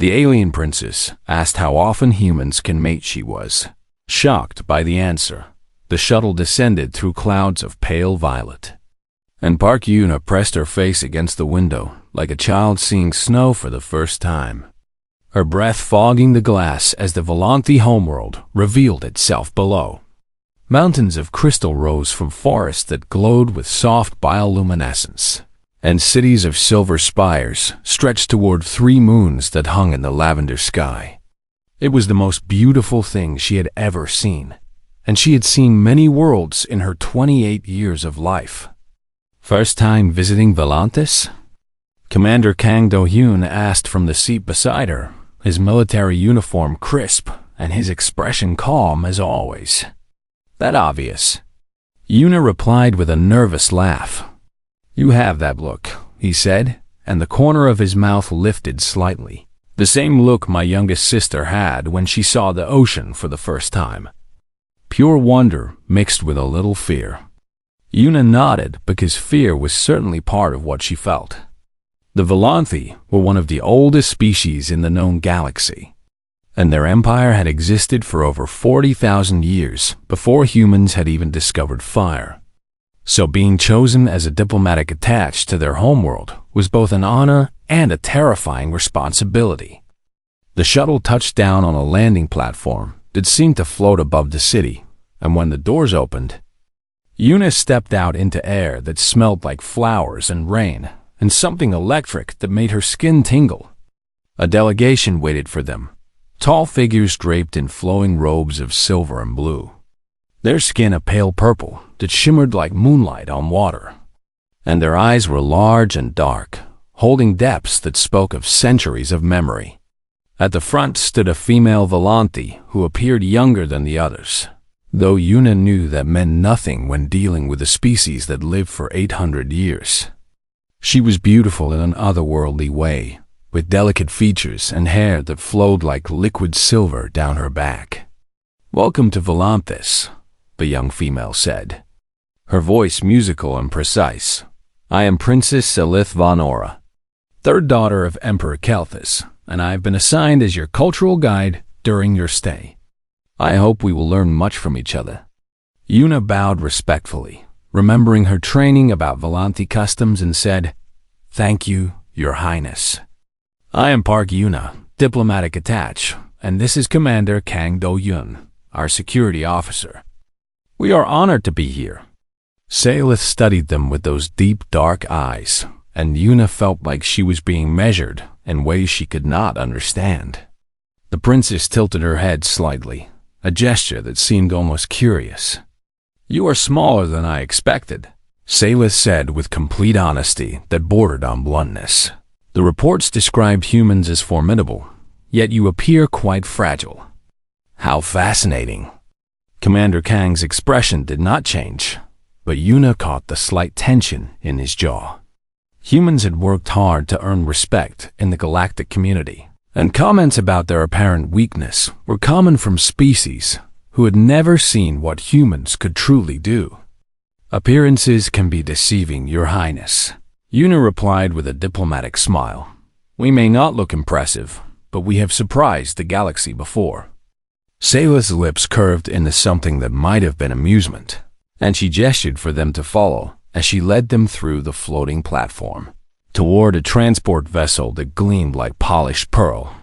The alien princess asked how often humans can mate she was. Shocked by the answer, the shuttle descended through clouds of pale violet. And Park Yuna pressed her face against the window like a child seeing snow for the first time, her breath fogging the glass as the Volanthi homeworld revealed itself below. Mountains of crystal rose from forests that glowed with soft bioluminescence, and cities of silver spires stretched toward 3 moons that hung in the lavender sky. It was the most beautiful thing she had ever seen, and she had seen many worlds in her 28 years of life. First time visiting Volantis? Commander Kang Do-hyun asked from the seat beside her, his military uniform crisp and his expression calm as always. That obvious. Yuna replied with a nervous laugh. You have that look, he said, and the corner of his mouth lifted slightly. The same look my youngest sister had when she saw the ocean for the first time. Pure wonder mixed with a little fear. Yuna nodded because fear was certainly part of what she felt. The Volanthi were one of the oldest species in the known galaxy, and their empire had existed for over 40,000 years before humans had even discovered fire. So being chosen as a diplomatic attaché to their homeworld was both an honor and a terrifying responsibility. The shuttle touched down on a landing platform that seemed to float above the city, and when the doors opened, Yuna stepped out into air that smelled like flowers and rain, and something electric that made her skin tingle. A delegation waited for them, tall figures draped in flowing robes of silver and blue, their skin a pale purple that shimmered like moonlight on water, and their eyes were large and dark, holding depths that spoke of centuries of memory. At the front stood a female Volanthi who appeared younger than the others, though Yuna knew that meant nothing when dealing with a species that lived for 800 years. She was beautiful in an otherworldly way, with delicate features and hair that flowed like liquid silver down her back. Welcome to Volantis, the young female said, her voice musical and precise. I am Princess Selith von Aura, third daughter of Emperor Kelthus, and I have been assigned as your cultural guide during your stay. I hope we will learn much from each other. Yuna bowed respectfully, remembering her training about Volanthi customs, and said, Thank you, Your Highness. I am Park Yuna, diplomatic attaché, and this is Commander Kang Do-hyun, our security officer. We are honored to be here. Salith studied them with those deep, dark eyes, and Yuna felt like she was being measured in ways she could not understand. The princess tilted her head slightly, a gesture that seemed almost curious. You are smaller than I expected, Salith said with complete honesty that bordered on bluntness. The reports described humans as formidable, yet you appear quite fragile. How fascinating. Commander Kang's expression did not change, but Yuna caught the slight tension in his jaw. Humans had worked hard to earn respect in the galactic community, and comments about their apparent weakness were common from species who had never seen what humans could truly do. Appearances can be deceiving, Your Highness, Yuna replied with a diplomatic smile. We may not look impressive, but we have surprised the galaxy before. Sayla's lips curved into something that might have been amusement, and she gestured for them to follow as she led them through the floating platform, toward a transport vessel that gleamed like polished pearl.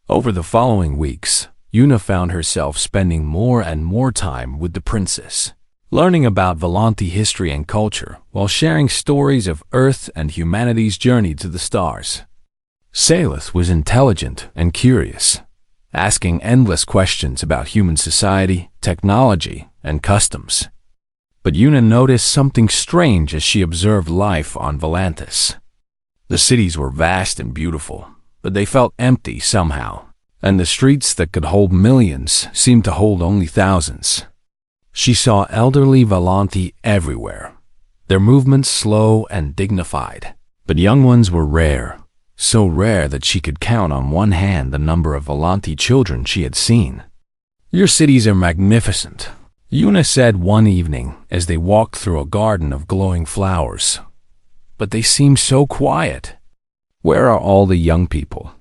Over the following weeks, Yuna found herself spending more and more time with the princess, learning about Volanthi history and culture while sharing stories of Earth and humanity's journey to the stars. Salith was intelligent and curious, asking endless questions about human society, technology, and customs. But Yuna noticed something strange as she observed life on Volantis. The cities were vast and beautiful, but they felt empty somehow, and the streets that could hold millions seemed to hold only thousands. She saw elderly Volanthi everywhere, their movements slow and dignified, but young ones were rare, so rare that she could count on one hand the number of Volanthi children she had seen. Your cities are magnificent, Yuna said one evening as they walked through a garden of glowing flowers. But they seem so quiet. Where are all the young people?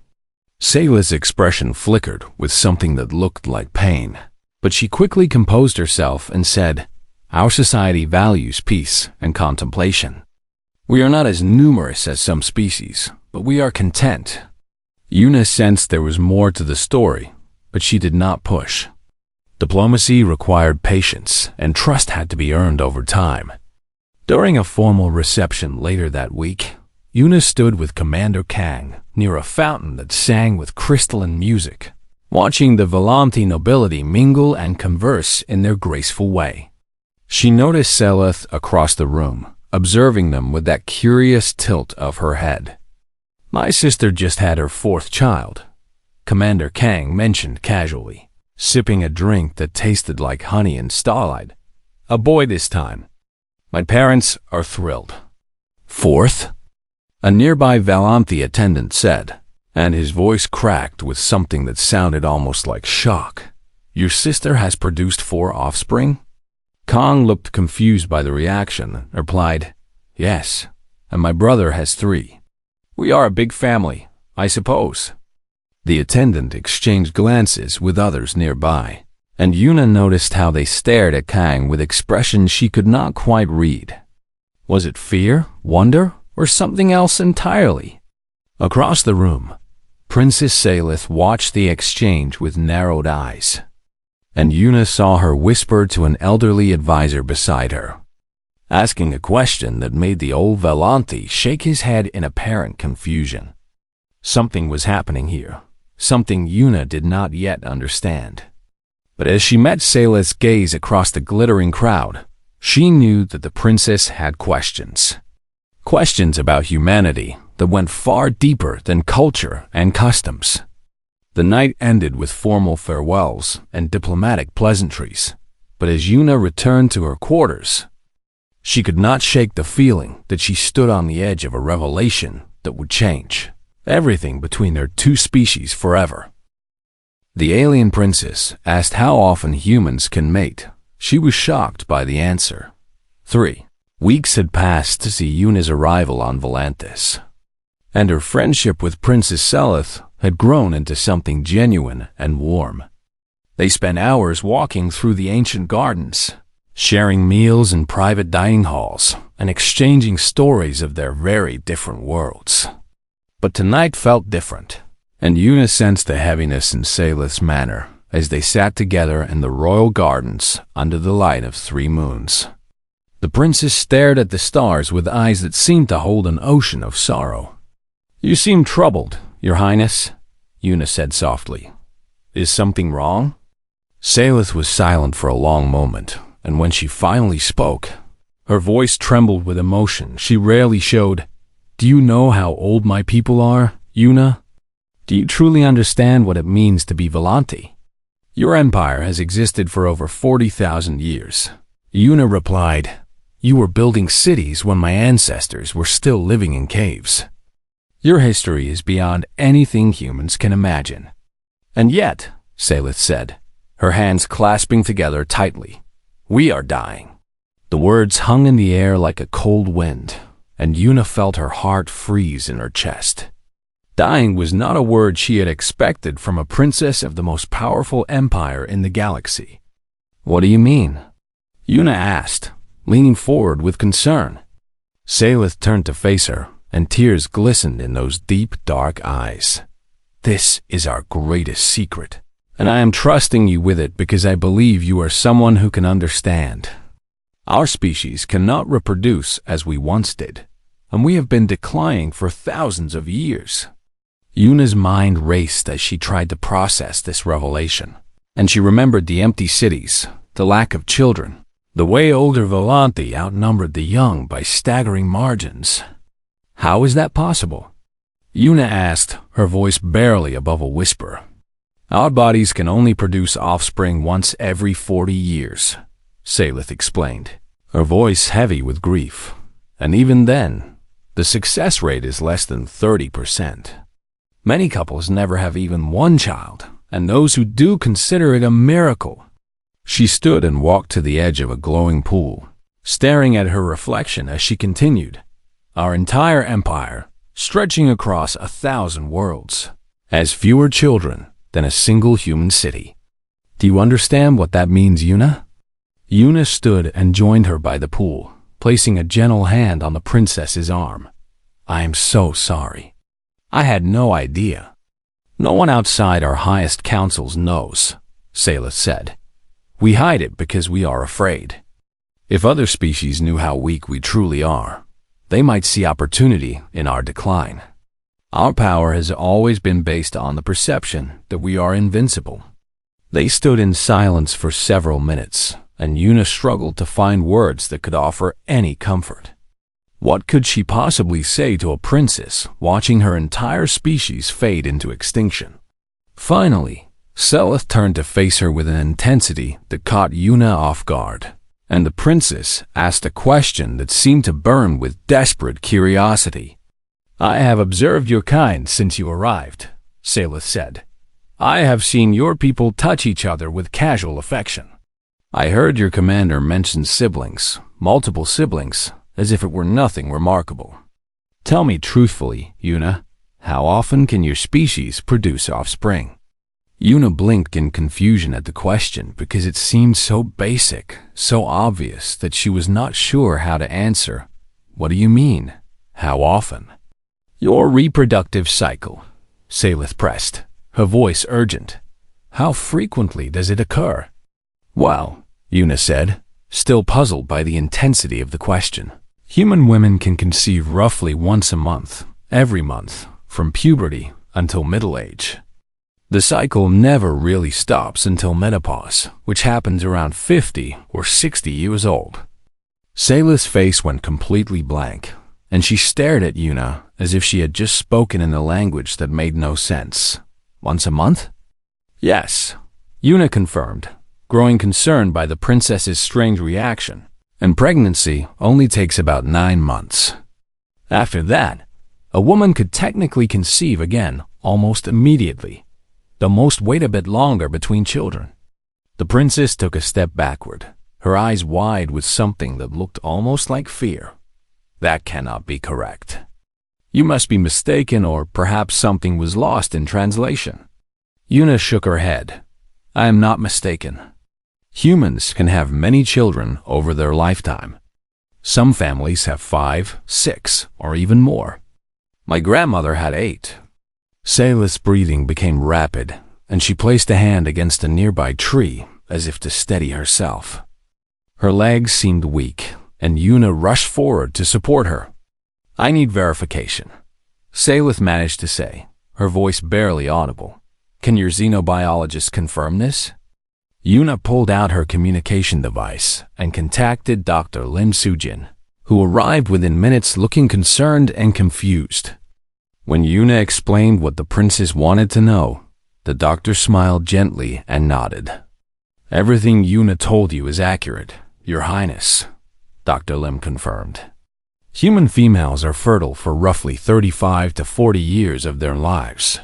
Sayla's expression flickered with something that looked like pain, but she quickly composed herself and said, "Our society values peace and contemplation. We are not as numerous as some species, but we are content." Yuna sensed there was more to the story, but she did not push. Diplomacy required patience, and trust had to be earned over time. During a formal reception later that week, Yuna stood with Commander Kang near a fountain that sang with crystalline music, watching the Volanti nobility mingle and converse in their graceful way. She noticed Seleth across the room, observing them with that curious tilt of her head. "My sister just had her 4th child," Commander Kang mentioned casually, sipping a drink that tasted like honey and starlight. "A boy this time. My parents are thrilled." "4th?" a nearby Volanti attendant said, and his voice cracked with something that sounded almost like shock. "Your sister has produced 4 offspring?" Kang looked confused by the reaction and replied, "Yes, and my brother has 3. We are a big family, I suppose." The attendant exchanged glances with others nearby, and Yuna noticed how they stared at Kang with expressions she could not quite read. Was it fear, wonder, or something else entirely? Across the room, Princess Salith watched the exchange with narrowed eyes, and Yuna saw her whisper to an elderly advisor beside her, asking a question that made the old Volanti shake his head in apparent confusion. Something was happening here, something Yuna did not yet understand. But as she met Salith's gaze across the glittering crowd, she knew that the princess had questions. Questions about humanity that went far deeper than culture and customs. The night ended with formal farewells and diplomatic pleasantries, but as Yuna returned to her quarters, she could not shake the feeling that she stood on the edge of a revelation that would change everything between their 2 species forever. The alien princess asked how often humans can mate. She was shocked by the answer. 3 weeks had passed to see Yuna's arrival on Volantis, and her friendship with Princess Selith had grown into something genuine and warm. They spent hours walking through the ancient gardens, sharing meals in private dining halls, and exchanging stories of their very different worlds. But tonight felt different, and Yuna sensed the heaviness in Salith's manner as they sat together in the royal gardens under the light of 3 moons. The princess stared at the stars with eyes that seemed to hold an ocean of sorrow. "You seem troubled, Your Highness," Yuna said softly. "Is something wrong?" Salith was silent for a long moment, and when she finally spoke, her voice trembled with emotion she rarely showed. "Do you know how old my people are, Yuna? Do you truly understand what it means to be Volanti? Your empire has existed for over 40,000 years. Yuna replied, "You were building cities when my ancestors were still living in caves. Your history is beyond anything humans can imagine." "And yet," Salith said, her hands clasping together tightly, "we are dying." The words hung in the air like a cold wind, and Yuna felt her heart freeze in her chest. Dying was not a word she had expected from a princess of the most powerful empire in the galaxy. "What do you mean?" Yuna asked, leaning forward with concern. Salith turned to face her, and tears glistened in those deep, dark eyes. "This is our greatest secret, and I am trusting you with it because I believe you are someone who can understand. Our species cannot reproduce as we once did, and we have been declining for thousands of years." Yuna's mind raced as she tried to process this revelation, and she remembered the empty cities, the lack of children, the way older Volanti outnumbered the young by staggering margins. How is that possible? Yuna asked, her voice barely above a whisper. "Our bodies can only produce offspring once every 40 years, Salith explained, her voice heavy with grief. "And even then, the success rate is less than 30%. Many couples never have even 1 child, and those who do consider it a miracle." She stood and walked to the edge of a glowing pool, staring at her reflection as she continued. "Our entire empire, stretching across 1,000 worlds, has fewer children than a single human city. Do you understand what that means, Yuna? Yuna stood and joined her by the pool, placing a gentle hand on the princess's arm. I am so sorry. I had no idea. No one outside our highest councils knows, Salith said. We hide it because we are afraid. If other species knew how weak we truly are, they might see opportunity in our decline. Our power has always been based on the perception that we are invincible. They stood in silence for several minutes, and Yuna struggled to find words that could offer any comfort. What could she possibly say to a princess watching her entire species fade into extinction? Finally, Selith turned to face her with an intensity that caught Yuna off guard, and the princess asked a question that seemed to burn with desperate curiosity. I have observed your kind since you arrived, Salith said. I have seen your people touch each other with casual affection. I heard your commander mention siblings, multiple siblings, as if it were nothing remarkable. Tell me truthfully, Yuna, how often can your species produce offspring? Yuna blinked in confusion at the question because it seemed so basic, so obvious that she was not sure how to answer. What do you mean? How often? Your reproductive cycle, Salith pressed, her voice urgent. How frequently does it occur? Well, Yuna said, still puzzled by the intensity of the question. Human women can conceive roughly once a month, every month, from puberty until middle age. The cycle never really stops until menopause, which happens around 50 or 60 years old. Salith's face went completely blank, and she stared at Yuna as if she had just spoken in a language that made no sense. Once a month? Yes, Yuna confirmed, growing concerned by the princess's strange reaction. And pregnancy only takes about 9 months. After that, a woman could technically conceive again almost immediately. The most wait a bit longer between children. The princess took a step backward, her eyes wide with something that looked almost like fear. That cannot be correct. You must be mistaken, or perhaps something was lost in translation. Yuna shook her head. I am not mistaken. Humans can have many children over their lifetime. Some families have 5, 6, or even more. My grandmother had 8. Salith's breathing became rapid, and she placed a hand against a nearby tree as if to steady herself. Her legs seemed weak, and Yuna rushed forward to support her. I need verification, Salith managed to say, her voice barely audible. Can your xenobiologist confirm this? Yuna pulled out her communication device and contacted Dr. Lim Sujin, who arrived within minutes looking concerned and confused. When Yuna explained what the princess wanted to know, the doctor smiled gently and nodded. Everything Yuna told you is accurate, Your Highness, Dr. Lim confirmed. Human females are fertile for roughly 35 to 40 years of their lives,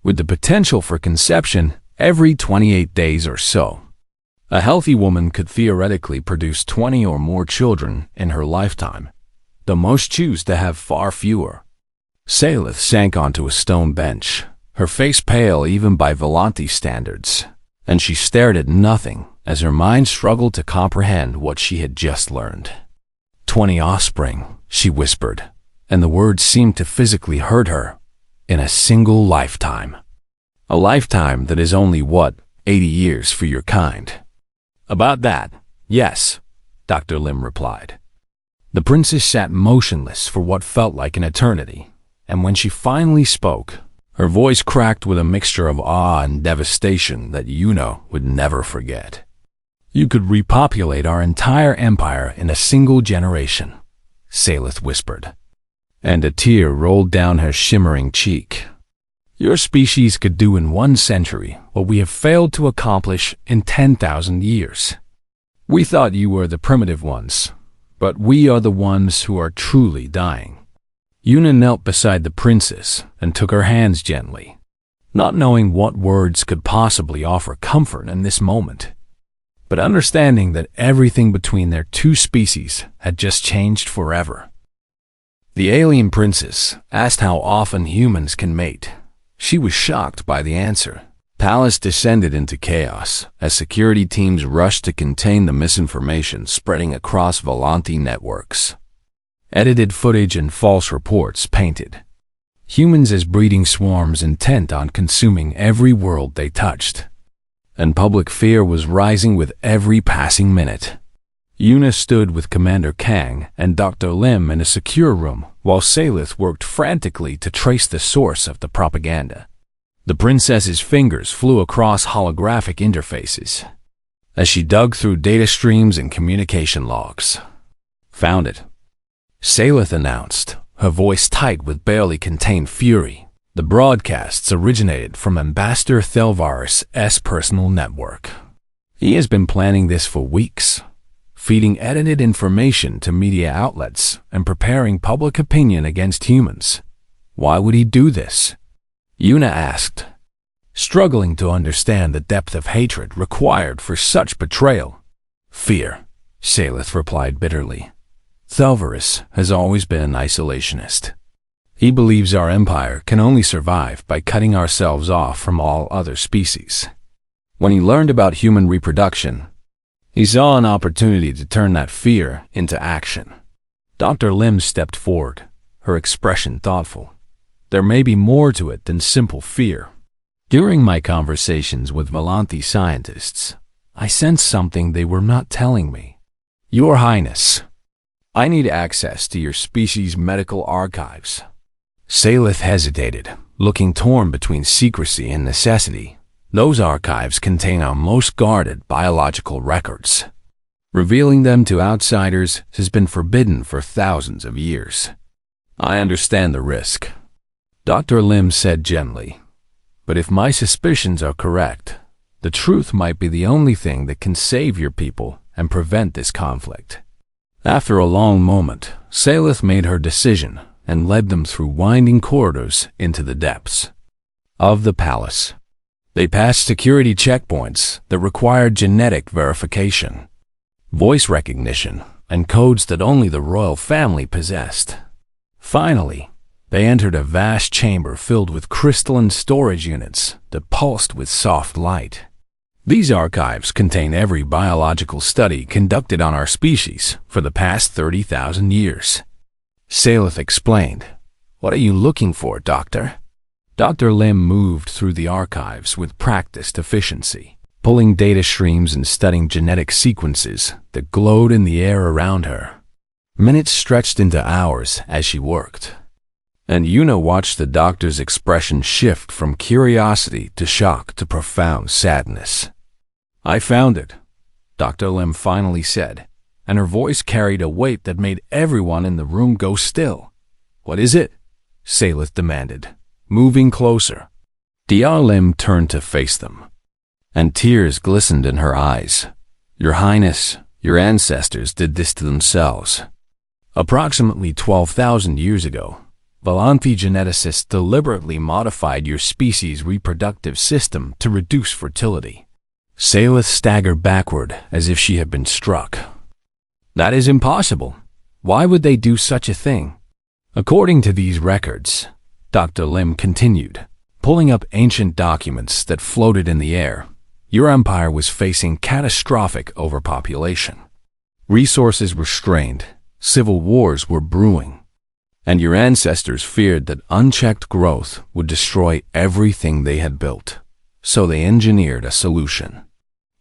with the potential for conception every 28 days or so. A healthy woman could theoretically produce 20 or more children in her lifetime. The most choose to have far fewer. Salith sank onto a stone bench, her face pale even by Volanti standards, and she stared at nothing as her mind struggled to comprehend what she had just learned. 20 offspring, she whispered, and the words seemed to physically hurt her. In a single lifetime. A lifetime that is only, 80 years for your kind. About that, yes, Dr. Lim replied. The princess sat motionless for what felt like an eternity, and when she finally spoke, her voice cracked with a mixture of awe and devastation that Yuna would never forget. You could repopulate our entire empire in a single generation, Salith whispered, and a tear rolled down her shimmering cheek. Your species could do in 1 century what we have failed to accomplish in 10,000 years. We thought you were the primitive ones, but we are the ones who are truly dying. Yuna knelt beside the princess and took her hands gently, not knowing what words could possibly offer comfort in this moment, but understanding that everything between their 2 species had just changed forever. The alien princess asked how often humans can mate. She was shocked by the answer. Palace descended into chaos as security teams rushed to contain the misinformation spreading across Volanti networks. Edited footage and false reports painted humans as breeding swarms intent on consuming every world they touched. And public fear was rising with every passing minute. Yuna stood with Commander Kang and Dr. Lim in a secure room while Salith worked frantically to trace the source of the propaganda. The princess's fingers flew across holographic interfaces as she dug through data streams and communication logs. "Found it," Salith announced, her voice tight with barely contained fury. The broadcasts originated from Ambassador Thelvarus' personal network. He has been planning this for weeks, feeding edited information to media outlets and preparing public opinion against humans. Why would he do this? Yuna asked, struggling to understand the depth of hatred required for such betrayal. "Fear," Salith replied bitterly. "Thelvarus has always been an isolationist. He believes our empire can only survive by cutting ourselves off from all other species. When he learned about human reproduction, he saw an opportunity to turn that fear into action." Dr. Lim stepped forward, her expression thoughtful. "There may be more to it than simple fear. During my conversations with Volanti scientists, I sensed something they were not telling me. Your Highness, I need access to your species' medical archives." Salith hesitated, looking torn between secrecy and necessity. Those archives contain our most guarded biological records. Revealing them to outsiders has been forbidden for thousands of years. "I understand the risk," Dr. Lim said gently. "But if my suspicions are correct, the truth might be the only thing that can save your people and prevent this conflict." After a long moment, Salith made her decision and led them through winding corridors into the depths of the palace. They passed security checkpoints that required genetic verification, voice recognition, and codes that only the royal family possessed. Finally, they entered a vast chamber filled with crystalline storage units that pulsed with soft light. These archives contain every biological study conducted on our species for the past 30,000 years. Salith explained. "What are you looking for, Doctor?" Dr. Lim moved through the archives with practiced efficiency, pulling data streams and studying genetic sequences that glowed in the air around her. Minutes stretched into hours as she worked, and Yuna watched the doctor's expression shift from curiosity to shock to profound sadness. "I found it," Dr. Lim finally said, and her voice carried a weight that made everyone in the room go still. "What is it?" Salith demanded, moving closer. Dr. Lim turned to face them, and tears glistened in her eyes. "Your Highness, your ancestors did this to themselves. Approximately 12,000 years ago, Volanti geneticists deliberately modified your species' reproductive system to reduce fertility." Salith staggered backward as if she had been struck. "That is impossible. Why would they do such a thing?" "According to these records," Dr. Lim continued, pulling up ancient documents that floated in the air, "your empire was facing catastrophic overpopulation. Resources were strained, civil wars were brewing, and your ancestors feared that unchecked growth would destroy everything they had built. So they engineered a solution."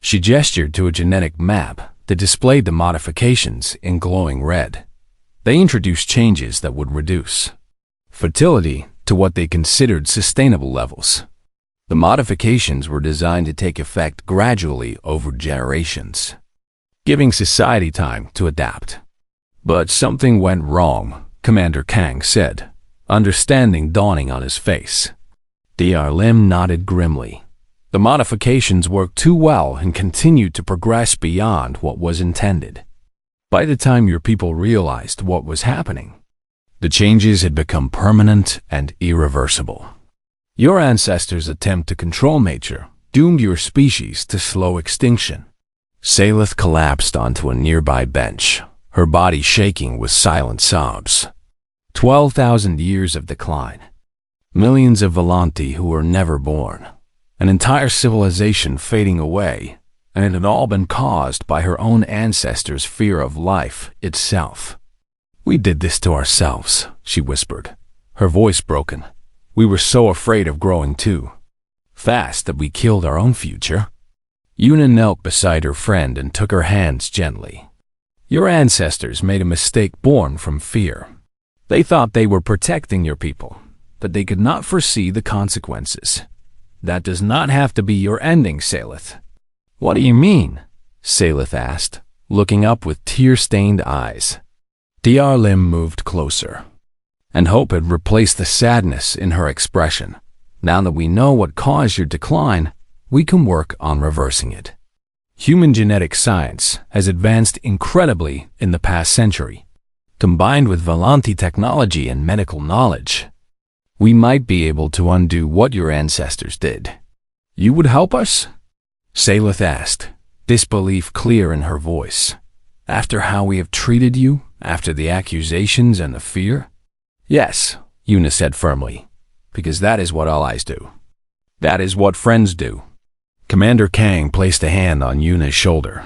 She gestured to a genetic map that displayed the modifications in glowing red. They introduced changes that would reduce fertility to what they considered sustainable levels. The modifications were designed to take effect gradually over generations, giving society time to adapt. "But something went wrong," Commander Kang said, understanding dawning on his face. Dr. Lim nodded grimly. "The modifications worked too well and continued to progress beyond what was intended. By the time your people realized what was happening, the changes had become permanent and irreversible. Your ancestors' attempt to control nature doomed your species to slow extinction." Salith collapsed onto a nearby bench, her body shaking with silent sobs. 12,000 years of decline. Millions of Volanti who were never born. An entire civilization fading away, and it had all been caused by her own ancestors' fear of life itself. "We did this to ourselves," she whispered, her voice broken. "We were so afraid of growing too fast that we killed our own future." Una knelt beside her friend and took her hands gently. "Your ancestors made a mistake born from fear. They thought they were protecting your people, but they could not foresee the consequences. That does not have to be your ending, Salith." "What do you mean?" Salith asked, looking up with tear-stained eyes. Dr. Lim moved closer, and hope had replaced the sadness in her expression. "Now that we know what caused your decline, we can work on reversing it. Human genetic science has advanced incredibly in the past century. Combined with Volanti technology and medical knowledge, we might be able to undo what your ancestors did." "You would help us?" Salith asked, disbelief clear in her voice. "After how we have treated you, after the accusations and the fear?" "Yes," Una said firmly, "because that is what allies do. That is what friends do." Commander Kang placed a hand on Una's shoulder.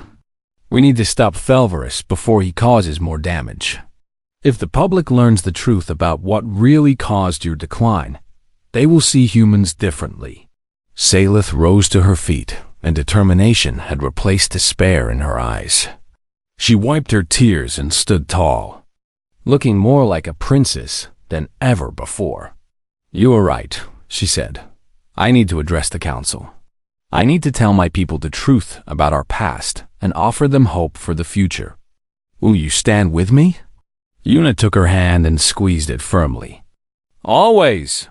"We need to stop Thelverus before he causes more damage. If the public learns the truth about what really caused your decline, they will see humans differently." Salith rose to her feet, and determination had replaced despair in her eyes. She wiped her tears and stood tall, looking more like a princess than ever before. "You are right," she said. "I need to address the council. I need to tell my people the truth about our past and offer them hope for the future. Will you stand with me?" Una took her hand and squeezed it firmly. "Always!"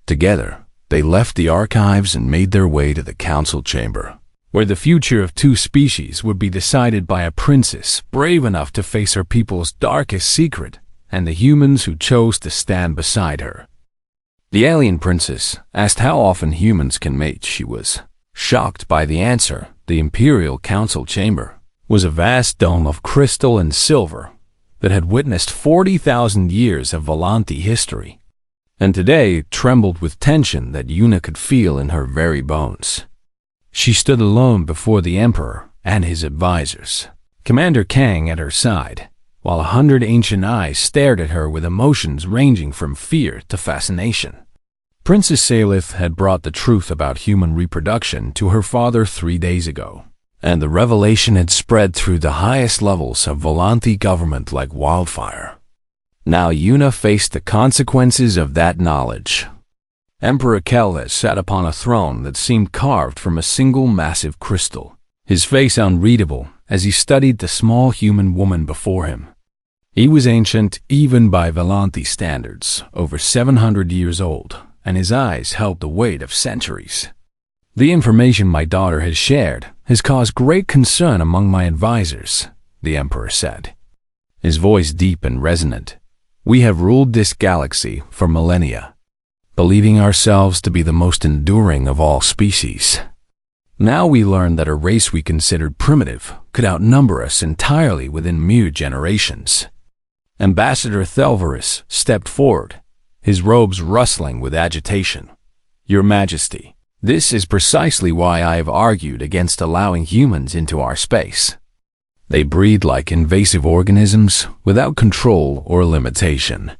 Together, they left the archives and made their way to the council chamber, where the future of two species would be decided by a princess brave enough to face her people's darkest secret and the humans who chose to stand beside her. The alien princess asked how often humans can mate. She was shocked by the answer. The Imperial Council chamber was a vast dome of crystal and silver that had witnessed 40,000 years of Volanti history, and today trembled with tension that Una could feel in her very bones. She stood alone before the Emperor and his advisors, Commander Kang at her side, while 100 ancient eyes stared at her with emotions ranging from fear to fascination. Princess Salith had brought the truth about human reproduction to her father 3 days ago, and the revelation had spread through the highest levels of Volanti government like wildfire. Now Una faced the consequences of that knowledge. Emperor Kelvez sat upon a throne that seemed carved from a single massive crystal, his face unreadable as he studied the small human woman before him. He was ancient even by Volanti standards, over 700 years old, and his eyes held the weight of centuries. "The information my daughter has shared has caused great concern among my advisors," the Emperor said, his voice deep and resonant. "We have ruled this galaxy for millennia, believing ourselves to be the most enduring of all species. Now we learn that a race we considered primitive could outnumber us entirely within mere generations." Ambassador Thelverus stepped forward, his robes rustling with agitation. "Your Majesty, this is precisely why I have argued against allowing humans into our space. They breed like invasive organisms without control or limitation.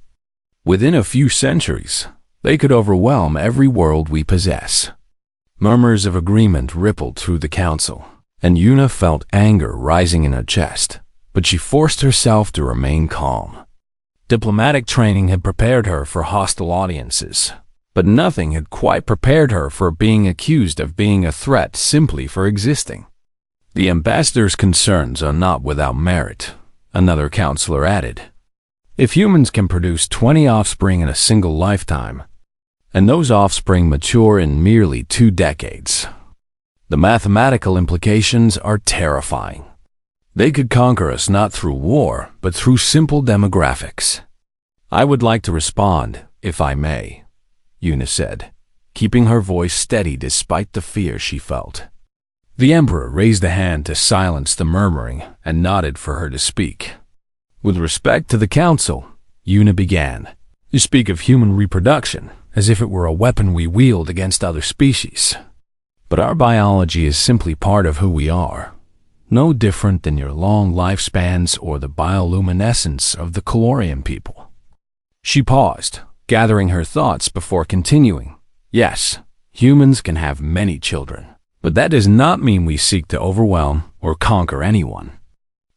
Within a few centuries, they could overwhelm every world we possess." Murmurs of agreement rippled through the council, and Una felt anger rising in her chest, but she forced herself to remain calm. Diplomatic training had prepared her for hostile audiences, but nothing had quite prepared her for being accused of being a threat simply for existing. "The ambassador's concerns are not without merit," another counselor added. "If humans can produce 20 offspring in a single lifetime, and those offspring mature in merely 2 decades, the mathematical implications are terrifying. They could conquer us not through war, but through simple demographics." "I would like to respond, if I may," Una said, keeping her voice steady despite the fear she felt. The Emperor raised a hand to silence the murmuring and nodded for her to speak. "With respect to the Council," Una began, "you speak of human reproduction as if it were a weapon we wield against other species. But our biology is simply part of who we are, no different than your long lifespans or the bioluminescence of the Calorian people. She paused, gathering her thoughts before continuing. Yes, humans can have many children, but that does not mean we seek to overwhelm or conquer anyone.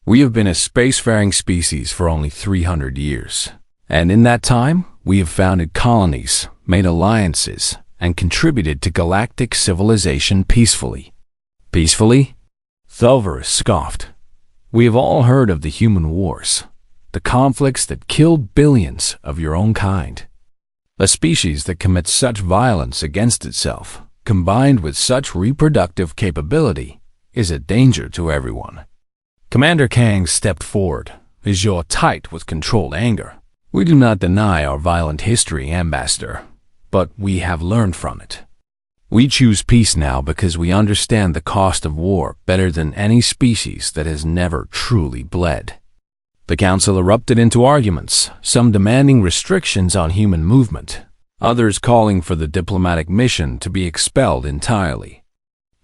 We have been a spacefaring species for only 300 years, and in that time, we have founded colonies, made alliances, and contributed to galactic civilization peacefully. Peacefully? Thulvarus scoffed. We have all heard of the human wars, the conflicts that killed billions of your own kind. A species that commits such violence against itself, combined with such reproductive capability, is a danger to everyone. Commander Kang stepped forward, his jaw tight with controlled anger. We do not deny our violent history, Ambassador, but we have learned from it. We choose peace now because we understand the cost of war better than any species that has never truly bled. The council erupted into arguments, some demanding restrictions on human movement, others calling for the diplomatic mission to be expelled entirely.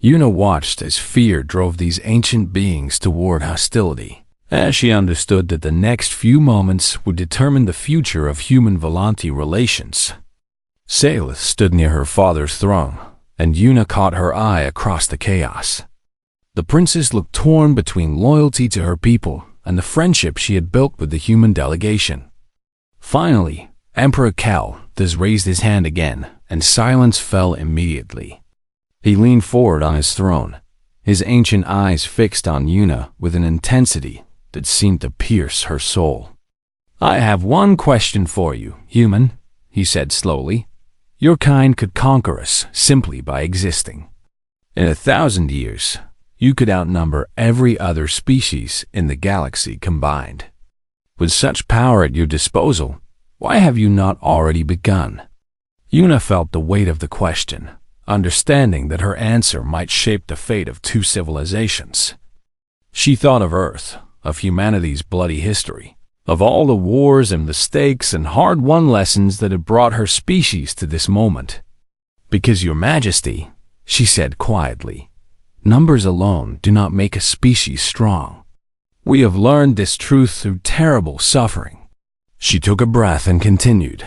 Yuna watched as fear drove these ancient beings toward hostility, as she understood that the next few moments would determine the future of human-Volante relations. Saelith stood near her father's throne, and Yuna caught her eye across the chaos. The princess looked torn between loyalty to her people and the friendship she had built with the human delegation. Finally, Emperor Cal-Thas raised his hand again, and silence fell immediately. He leaned forward on his throne, his ancient eyes fixed on Yuna with an intensity that seemed to pierce her soul. I have one question for you, human, he said slowly. Your kind could conquer us simply by existing. In 1,000 years, you could outnumber every other species in the galaxy combined. With such power at your disposal, why have you not already begun? Yuna felt the weight of the question, understanding that her answer might shape the fate of 2 civilizations. She thought of Earth, of humanity's bloody history, of all the wars and mistakes and hard-won lessons that had brought her species to this moment. Because, Your Majesty, she said quietly, numbers alone do not make a species strong. We have learned this truth through terrible suffering. She took a breath and continued.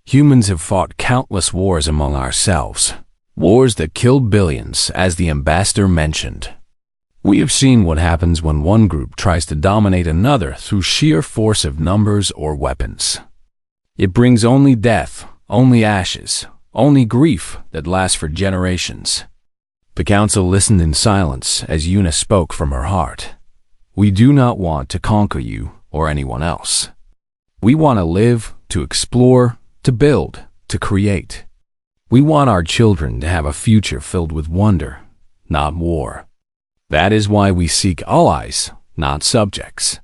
Humans have fought countless wars among ourselves, wars that killed billions, as the ambassador mentioned. We have seen what happens when one group tries to dominate another through sheer force of numbers or weapons. It brings only death, only ashes, only grief that lasts for generations. The council listened in silence as Yuna spoke from her heart. We do not want to conquer you or anyone else. We want to live, to explore, to build, to create. We want our children to have a future filled with wonder, not war. That is why we seek allies, not subjects.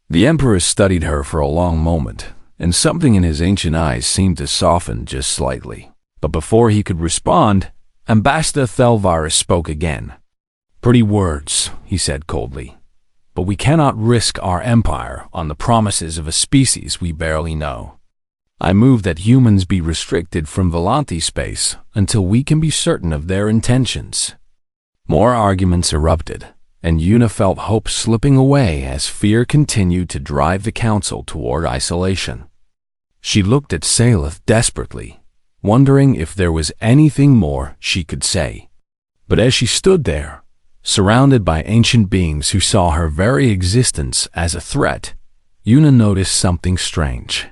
The Emperor studied her for a long moment, and something in his ancient eyes seemed to soften just slightly. But before he could respond, Ambassador Thulvarus spoke again. Pretty words, he said coldly, but we cannot risk our empire on the promises of a species we barely know. I move that humans be restricted from Volante space until we can be certain of their intentions. More arguments erupted, and Yuna felt hope slipping away as fear continued to drive the council toward isolation. She looked at Saelith desperately, wondering if there was anything more she could say. But as she stood there, surrounded by ancient beings who saw her very existence as a threat, Yuna noticed something strange.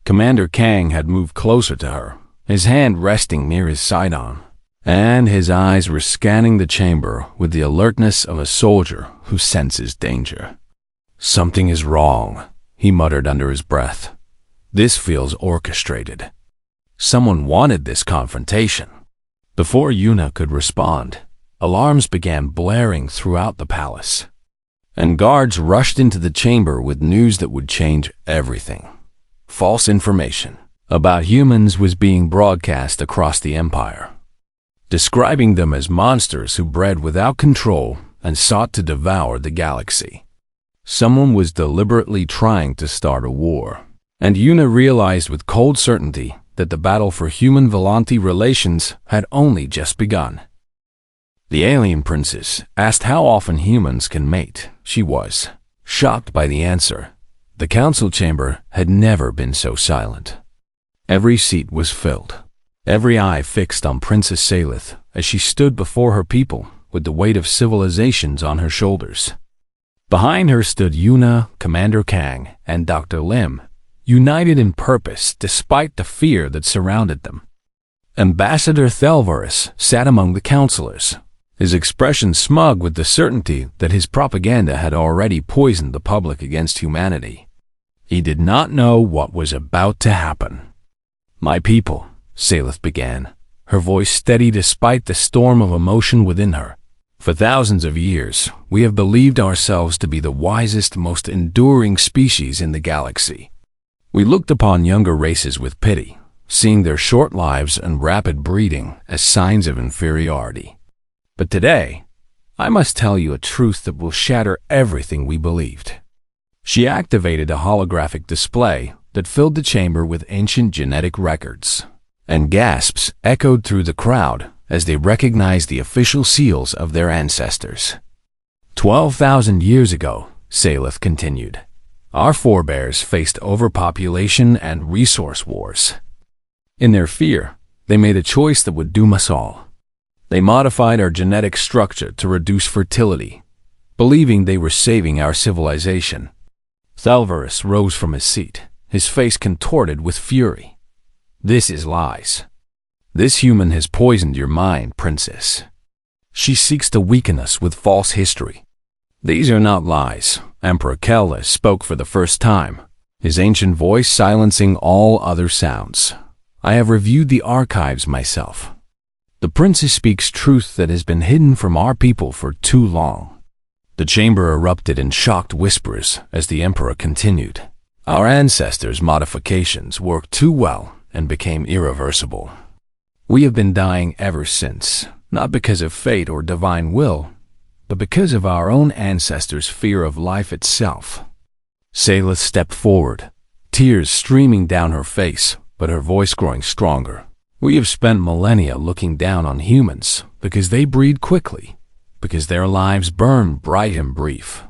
Commander Kang had moved closer to her, his hand resting near his sidearm, and his eyes were scanning the chamber with the alertness of a soldier who senses danger. Something is wrong, he muttered under his breath. This feels orchestrated. Someone wanted this confrontation. Before Yuna could respond, alarms began blaring throughout the palace, and guards rushed into the chamber with news that would change everything. False information about humans was being broadcast across the empire, describing them as monsters who bred without control and sought to devour the galaxy. Someone was deliberately trying to start a war, and Yuna realized with cold certainty that the battle for human-Volante relations had only just begun. The alien princess asked how often humans can mate. She was shocked by the answer. The council chamber had never been so silent. Every seat was filled, every eye fixed on Princess Salith as she stood before her people with the weight of civilizations on her shoulders. Behind her stood Yuna, Commander Kang, and Dr. Lim, united in purpose despite the fear that surrounded them. Ambassador Thelvarus sat among the counselors, his expression smug with the certainty that his propaganda had already poisoned the public against humanity. He did not know what was about to happen. "My people," Salith began, her voice steady despite the storm of emotion within her. "For thousands of years, we have believed ourselves to be the wisest, most enduring species in the galaxy. We looked upon younger races with pity, seeing their short lives and rapid breeding as signs of inferiority. But today, I must tell you a truth that will shatter everything we believed." She activated a holographic display that filled the chamber with ancient genetic records, and gasps echoed through the crowd as they recognized the official seals of their ancestors. 12,000 years ago, Salith continued, our forebears faced overpopulation and resource wars. In their fear, they made a choice that would doom us all. They modified our genetic structure to reduce fertility, believing they were saving our civilization. Thelvarus rose from his seat, his face contorted with fury. "This is lies. This human has poisoned your mind, princess. She seeks to weaken us with false history." "These are not lies," Emperor Kellis spoke for the first time, his ancient voice silencing all other sounds. "I have reviewed the archives myself. The princess speaks truth that has been hidden from our people for too long." The chamber erupted in shocked whispers as the emperor continued. "Our ancestors' modifications worked too well and became irreversible. We have been dying ever since, not because of fate or divine will, but because of our own ancestors' fear of life itself." Salith stepped forward, tears streaming down her face, but her voice growing stronger. "We have spent millennia looking down on humans because they breed quickly, because their lives burn bright and brief.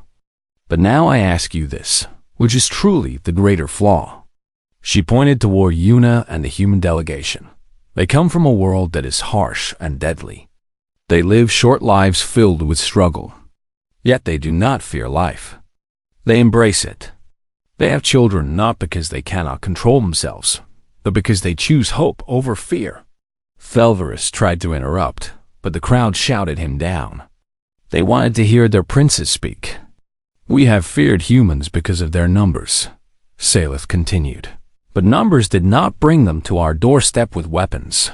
But now I ask you this, which is truly the greater flaw?" She pointed toward Yuna and the human delegation. "They come from a world that is harsh and deadly. They live short lives filled with struggle. Yet they do not fear life. They embrace it. They have children not because they cannot control themselves, but because they choose hope over fear." Thelvarus tried to interrupt, but the crowd shouted him down. They wanted to hear their princess speak. "We have feared humans because of their numbers," Salith continued. "But numbers did not bring them to our doorstep with weapons.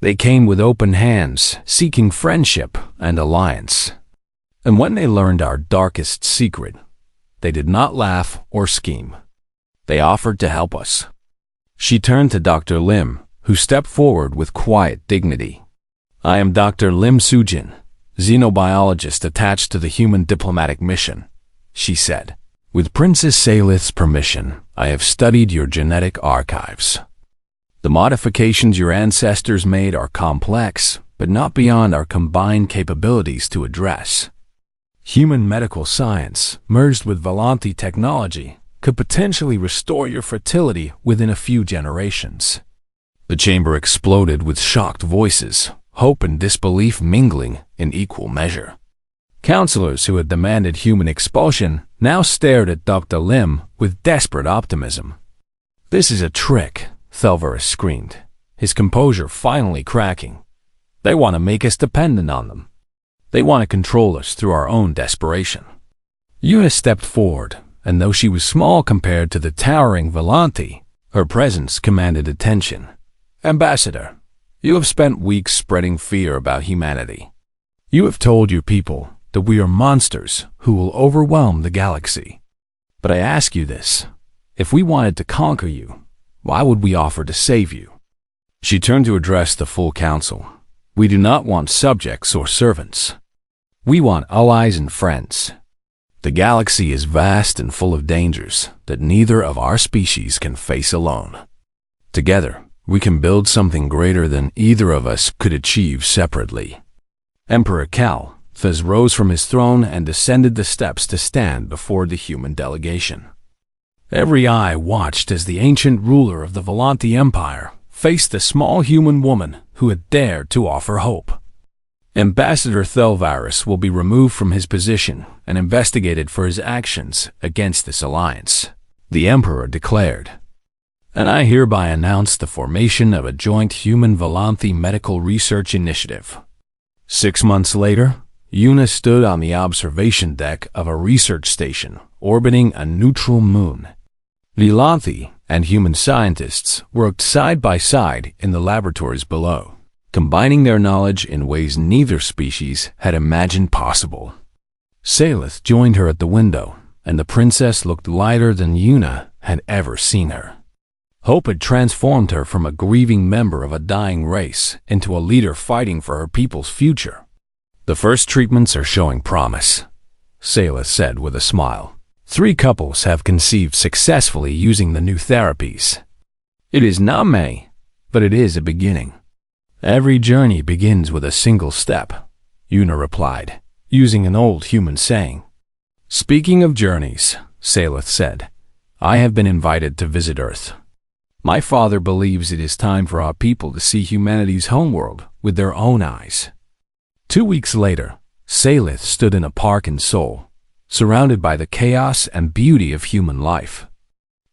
They came with open hands, seeking friendship and alliance. And when they learned our darkest secret, they did not laugh or scheme. They offered to help us." She turned to Dr. Lim, who stepped forward with quiet dignity. "I am Dr. Lim Sujin, xenobiologist attached to the human diplomatic mission," she said. "With Princess Salith's permission, I have studied your genetic archives. The modifications your ancestors made are complex, but not beyond our combined capabilities to address. Human medical science, merged with Volante technology, could potentially restore your fertility within a few generations." The chamber exploded with shocked voices, hope and disbelief mingling in equal measure. Counselors who had demanded human expulsion now stared at Dr. Lim with desperate optimism. "This is a trick," Thelvarus screamed, his composure finally cracking. "They want to make us dependent on them. They want to control us through our own desperation." Yuna stepped forward, and though she was small compared to the towering Volante, her presence commanded attention. "Ambassador, you have spent weeks spreading fear about humanity. You have told your people that we are monsters who will overwhelm the galaxy. But I ask you this, if we wanted to conquer you, why would we offer to save you?" She turned to address the full council. "We do not want subjects or servants. We want allies and friends. The galaxy is vast and full of dangers that neither of our species can face alone. Together, We can build something greater than either of us could achieve separately. Emperor Calthus rose from his throne and descended the steps to stand before the human delegation. Every eye watched as the ancient ruler of the Volanthi Empire faced the small human woman who had dared to offer hope. Ambassador Thelvarus will be removed from his position and investigated for his actions against this alliance, the Emperor declared. And I hereby announce the formation of a joint human Volanthi medical research initiative. 6 months later, Una stood on the observation deck of a research station orbiting a neutral moon. Volanthi and human scientists worked side by side in the laboratories below, combining their knowledge in ways neither species had imagined possible. Salith joined her at the window, and the princess looked lighter than Una had ever seen her. Hope had transformed her from a grieving member of a dying race into a leader fighting for her people's future. The first treatments are showing promise, Salith said with a smile. 3 couples have conceived successfully using the new therapies. It is not May, but it is a beginning. Every journey begins with a single step, Una replied, using an old human saying. Speaking of journeys, Salith said, I have been invited to visit Earth. My father believes it is time for our people to see humanity's homeworld with their own eyes. 2 weeks later, Salith stood in a park in Seoul, surrounded by the chaos and beauty of human life.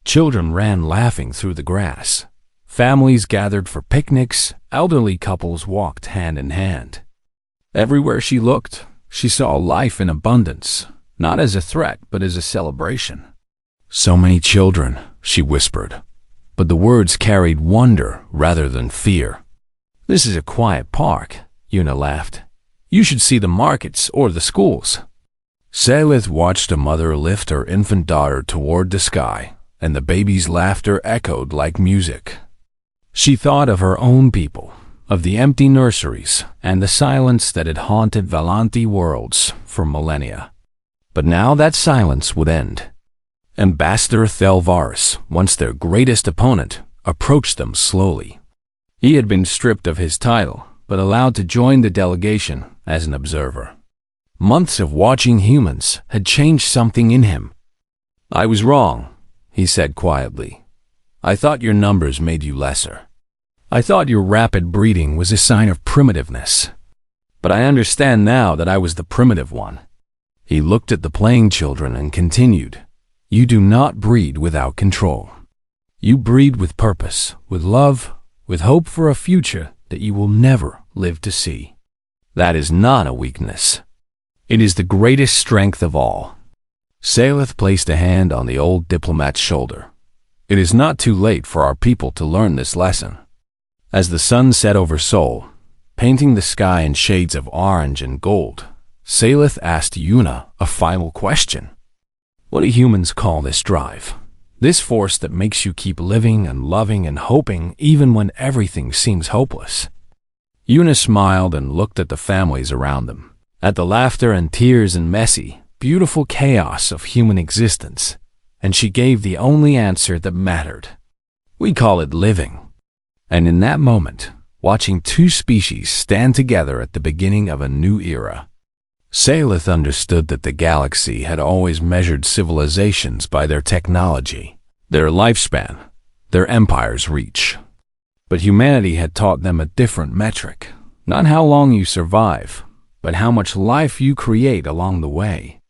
Children ran laughing through the grass. Families gathered for picnics, elderly couples walked hand in hand. Everywhere she looked, she saw life in abundance, not as a threat but as a celebration. So many children, she whispered, but the words carried wonder rather than fear. This is a quiet park, Una laughed. You should see the markets or the schools. Salith watched a mother lift her infant daughter toward the sky, and the baby's laughter echoed like music. She thought of her own people, of the empty nurseries and the silence that had haunted Volanthi worlds for millennia. But now that silence would end. Ambassador Thelvarus, once their greatest opponent, approached them slowly. He had been stripped of his title, but allowed to join the delegation as an observer. Months of watching humans had changed something in him. I was wrong, he said quietly. I thought your numbers made you lesser. I thought your rapid breeding was a sign of primitiveness. But I understand now that I was the primitive one. He looked at the playing children and continued, You do not breed without control. You breed with purpose, with love, with hope for a future that you will never live to see. That is not a weakness. It is the greatest strength of all. Salith placed a hand on the old diplomat's shoulder. It is not too late for our people to learn this lesson. As the sun set over Seoul, painting the sky in shades of orange and gold, Salith asked Una a final question. What do humans call this drive? This force that makes you keep living and loving and hoping even when everything seems hopeless. Una smiled and looked at the families around them, at the laughter and tears and messy, beautiful chaos of human existence, and she gave the only answer that mattered. We call it living. And in that moment, watching 2 species stand together at the beginning of a new era, Salith understood that the galaxy had always measured civilizations by their technology, their lifespan, their empire's reach. But humanity had taught them a different metric, not how long you survive, but how much life you create along the way.